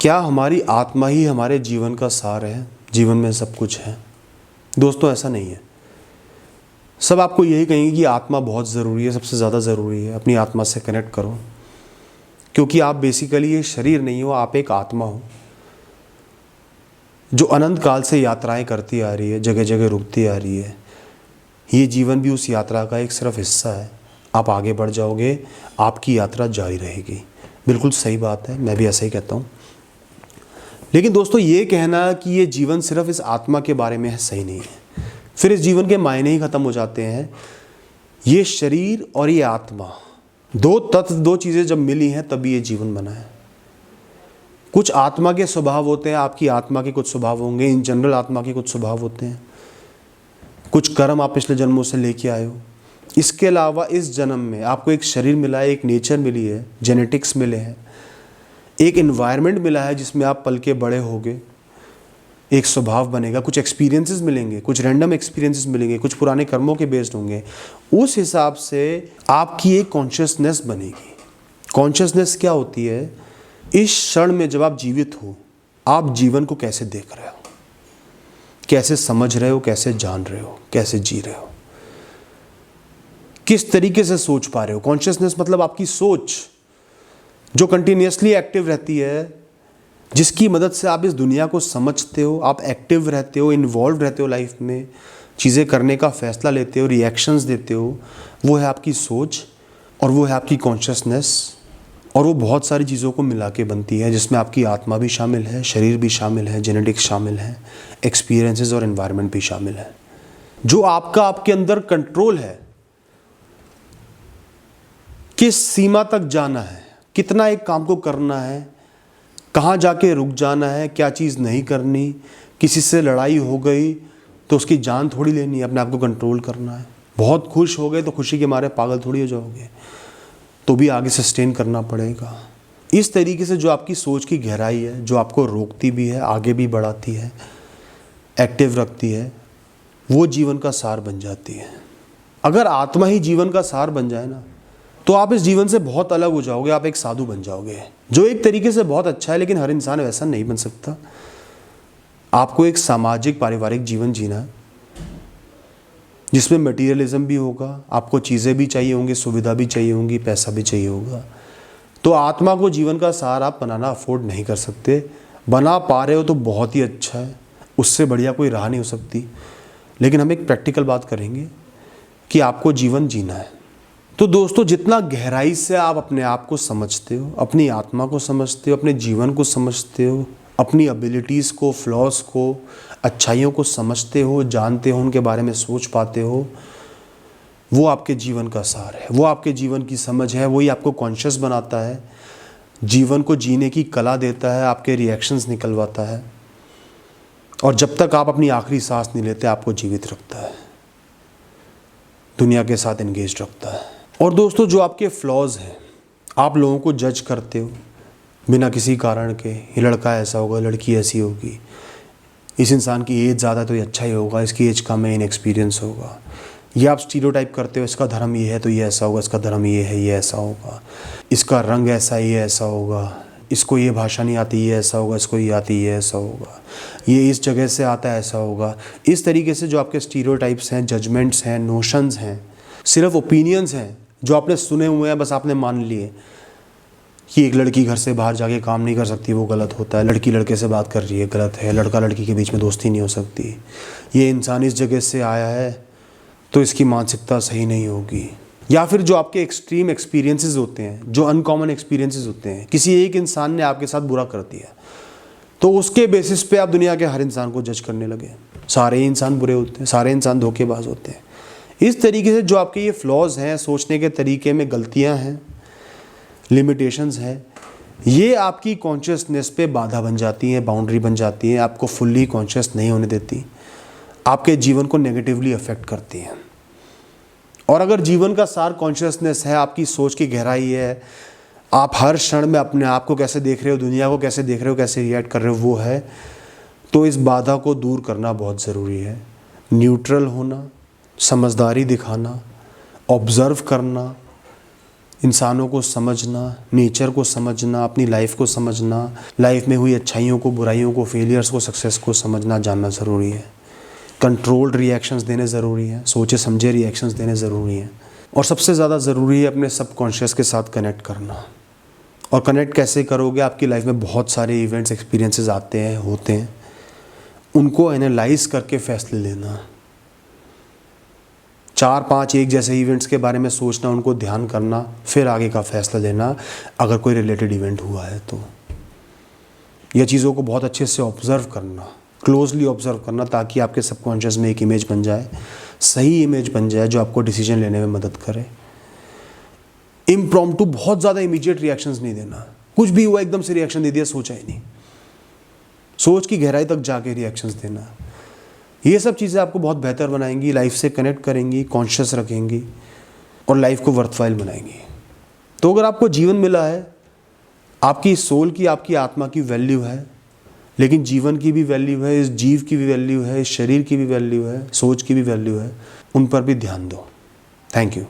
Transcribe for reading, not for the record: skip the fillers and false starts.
क्या हमारी आत्मा ही हमारे जीवन का सार है, जीवन में सब कुछ है? दोस्तों ऐसा नहीं है। सब आपको यही कहेंगे कि आत्मा बहुत ज़रूरी है, सबसे ज़्यादा ज़रूरी है, अपनी आत्मा से कनेक्ट करो, क्योंकि आप बेसिकली ये शरीर नहीं हो, आप एक आत्मा हो जो अनंत काल से यात्राएं करती आ रही है, जगह जगह रुकती आ रही है। ये जीवन भी उस यात्रा का एक सिर्फ हिस्सा है। आप आगे बढ़ जाओगे, आपकी यात्रा जारी रहेगी। बिल्कुल सही बात है, मैं भी ऐसा ही कहता हूँ। लेकिन दोस्तों ये कहना कि ये जीवन सिर्फ इस आत्मा के बारे में है, सही नहीं है। फिर इस जीवन के मायने ही ख़त्म हो जाते हैं। ये शरीर और ये आत्मा, दो तत्व, दो चीज़ें जब मिली हैं तभी ये जीवन बना है। कुछ आत्मा के स्वभाव होते हैं, आपकी आत्मा के कुछ स्वभाव होंगे, इन जनरल आत्मा के कुछ स्वभाव होते हैं। कुछ कर्म आप पिछले जन्मों से लेके आए हो। इसके अलावा इस जन्म में आपको एक शरीर मिला है, एक नेचर मिली है, जेनेटिक्स मिले हैं, एक एनवायरनमेंट मिला है जिसमें आप पल के बड़े होगे, एक स्वभाव बनेगा, कुछ एक्सपीरियंसेस मिलेंगे, कुछ रैंडम एक्सपीरियंसेस मिलेंगे, कुछ पुराने कर्मों के बेस्ड होंगे। उस हिसाब से आपकी एक कॉन्शियसनेस बनेगी। कॉन्शियसनेस क्या होती है? इस क्षण में जब आप जीवित हो, आप जीवन को कैसे देख रहे हो, कैसे समझ रहे हो, कैसे जान रहे हो, कैसे जी रहे हो, किस तरीके से सोच पा रहे हो। कॉन्शियसनेस मतलब आपकी सोच जो कंटिन्यूसली एक्टिव रहती है, जिसकी मदद से आप इस दुनिया को समझते हो, आप एक्टिव रहते हो, इन्वॉल्व रहते हो लाइफ में, चीज़ें करने का फैसला लेते हो, रिएक्शंस देते हो। वो है आपकी सोच और वो है आपकी कॉन्शियसनेस। और वो बहुत सारी चीज़ों को मिला के बनती है, जिसमें आपकी आत्मा भी शामिल है, शरीर भी शामिल है, जेनेटिक्स शामिल है, एक्सपीरियंसेस और एनवायरनमेंट भी शामिल है। जो आपके अंदर कंट्रोल है, किस सीमा तक जाना है, कितना एक काम को करना है, कहाँ जाके रुक जाना है, क्या चीज़ नहीं करनी, किसी से लड़ाई हो गई तो उसकी जान थोड़ी लेनी है, अपने आप को कंट्रोल करना है। बहुत खुश हो गए तो खुशी के मारे पागल थोड़ी हो जाओगे, तो भी आगे सस्टेन करना पड़ेगा। इस तरीके से जो आपकी सोच की गहराई है, जो आपको रोकती भी है, आगे भी बढ़ाती है, एक्टिव रखती है, वो जीवन का सार बन जाती है। अगर आत्मा ही जीवन का सार बन जाए ना, तो आप इस जीवन से बहुत अलग हो जाओगे। आप एक साधु बन जाओगे, जो एक तरीके से बहुत अच्छा है, लेकिन हर इंसान वैसा नहीं बन सकता। आपको एक सामाजिक पारिवारिक जीवन जीना है, जिसमें मटेरियलिज्म भी होगा, आपको चीज़ें भी चाहिए होंगी, सुविधा भी चाहिए होंगी, पैसा भी चाहिए होगा। तो आत्मा को जीवन का सार आप बनाना अफोर्ड नहीं कर सकते। बना पा रहे हो तो बहुत ही अच्छा है, उससे बढ़िया कोई राह नहीं हो सकती। लेकिन हम एक प्रैक्टिकल बात करेंगे कि आपको जीवन जीना है। तो दोस्तों, जितना गहराई से आप अपने आप को समझते हो, अपनी आत्मा को समझते हो, अपने जीवन को समझते हो, अपनी एबिलिटीज़ को, फ्लॉज को, अच्छाइयों को समझते हो, जानते हो, उनके बारे में सोच पाते हो, वो आपके जीवन का सार है, वो आपके जीवन की समझ है, वही आपको कॉन्शियस बनाता है, जीवन को जीने की कला देता है, आपके रिएक्शंस निकलवाता है, और जब तक आप अपनी आखिरी सांस नहीं लेते आपको जीवित रखता है, दुनिया के साथ एंगेज रखता है। और दोस्तों, जो आपके फ्लॉज हैं, आप लोगों को जज करते हो बिना किसी कारण के, ये लड़का ऐसा होगा, लड़की ऐसी होगी, इस इंसान की एज ज़्यादा तो ये अच्छा ही होगा, इसकी एज कम है, इनएक्सपीरियंस होगा। ये आप स्टीरियोटाइप करते हो, इसका धर्म ये है तो ये ऐसा होगा, इसका धर्म ये है, ये ऐसा होगा, इसका रंग ऐसा, ये ऐसा होगा, इसको ये भाषा नहीं आती, ये ऐसा होगा, इसको ये आती, ये ऐसा होगा, ये इस जगह से आता है, ऐसा होगा। इस तरीके से जो आपके स्टीरियोटाइप्स हैं, जजमेंट्स हैं, नोशंस हैं, सिर्फ ओपिनियंस हैं जो आपने सुने हुए हैं, बस आपने मान लिए कि एक लड़की घर से बाहर जाके काम नहीं कर सकती, वो गलत होता है, लड़की लड़के से बात कर रही है, गलत है, लड़का लड़की के बीच में दोस्ती नहीं हो सकती, ये इंसान इस जगह से आया है तो इसकी मानसिकता सही नहीं होगी। या फिर जो आपके एक्सट्रीम एक्सपीरियंसेस होते हैं, जो अनकॉमन एक्सपीरियंसेस होते हैं, किसी एक इंसान ने आपके साथ बुरा कर दिया तो उसके बेसिस पे आप दुनिया के हर इंसान को जज करने लगे। सारे इंसान बुरे होते हैं, सारे इंसान धोखेबाज होते हैं। इस तरीके से जो आपके ये फ्लॉज हैं, सोचने के तरीके में गलतियां हैं, लिमिटेशंस हैं, ये आपकी कॉन्शियसनेस पे बाधा बन जाती हैं, बाउंड्री बन जाती हैं, आपको फुल्ली कॉन्शियस नहीं होने देती, आपके जीवन को नेगेटिवली अफेक्ट करती हैं। और अगर जीवन का सार कॉन्शियसनेस है, आपकी सोच की गहराई है, आप हर क्षण में अपने आप को कैसे देख रहे हो, दुनिया को कैसे देख रहे हो, कैसे रिएक्ट कर रहे हो, वो है, तो इस बाधा को दूर करना बहुत ज़रूरी है। न्यूट्रल होना, समझदारी दिखाना, ऑब्ज़र्व करना, इंसानों को समझना, नेचर को समझना, अपनी लाइफ को समझना, लाइफ में हुई अच्छाइयों को, बुराइयों को, फेलियर्स को, सक्सेस को समझना जानना ज़रूरी है। कंट्रोल्ड रिएक्शंस देने ज़रूरी हैं, सोचे समझे रिएक्शंस देने ज़रूरी हैं। और सबसे ज़्यादा ज़रूरी है अपने सबकॉन्शियस के साथ कनेक्ट करना। और कनेक्ट कैसे करोगे? आपकी लाइफ में बहुत सारे इवेंट्स, एक्सपीरियंसेस आते हैं, होते हैं, उनको एनालाइज करके फैसले लेना। 4-5 एक जैसे इवेंट्स के बारे में सोचना, उनको ध्यान करना, फिर आगे का फैसला लेना अगर कोई रिलेटेड इवेंट हुआ है तो। यह चीज़ों को बहुत अच्छे से ऑब्ज़र्व करना, क्लोजली ऑब्ज़र्व करना, ताकि आपके सबकॉन्शियस में एक इमेज बन जाए, सही इमेज बन जाए जो आपको डिसीजन लेने में मदद करे। इम्प्रॉम्प्टू बहुत ज़्यादा इमीडिएट रिएक्शंस नहीं देना। कुछ भी हुआ एकदम से रिएक्शन दे दिया, सोचा ही नहीं। सोच की गहराई तक जाके रिएक्शंस देना। ये सब चीज़ें आपको बहुत बेहतर बनाएंगी, लाइफ से कनेक्ट करेंगी, कॉन्शियस रखेंगी और लाइफ को वर्थवाइल बनाएंगी। तो अगर आपको जीवन मिला है, आपकी सोल की, आपकी आत्मा की वैल्यू है, लेकिन जीवन की भी वैल्यू है, इस जीव की भी वैल्यू है, इस शरीर की भी वैल्यू है, सोच की भी वैल्यू है, उन पर भी ध्यान दो। Thank you.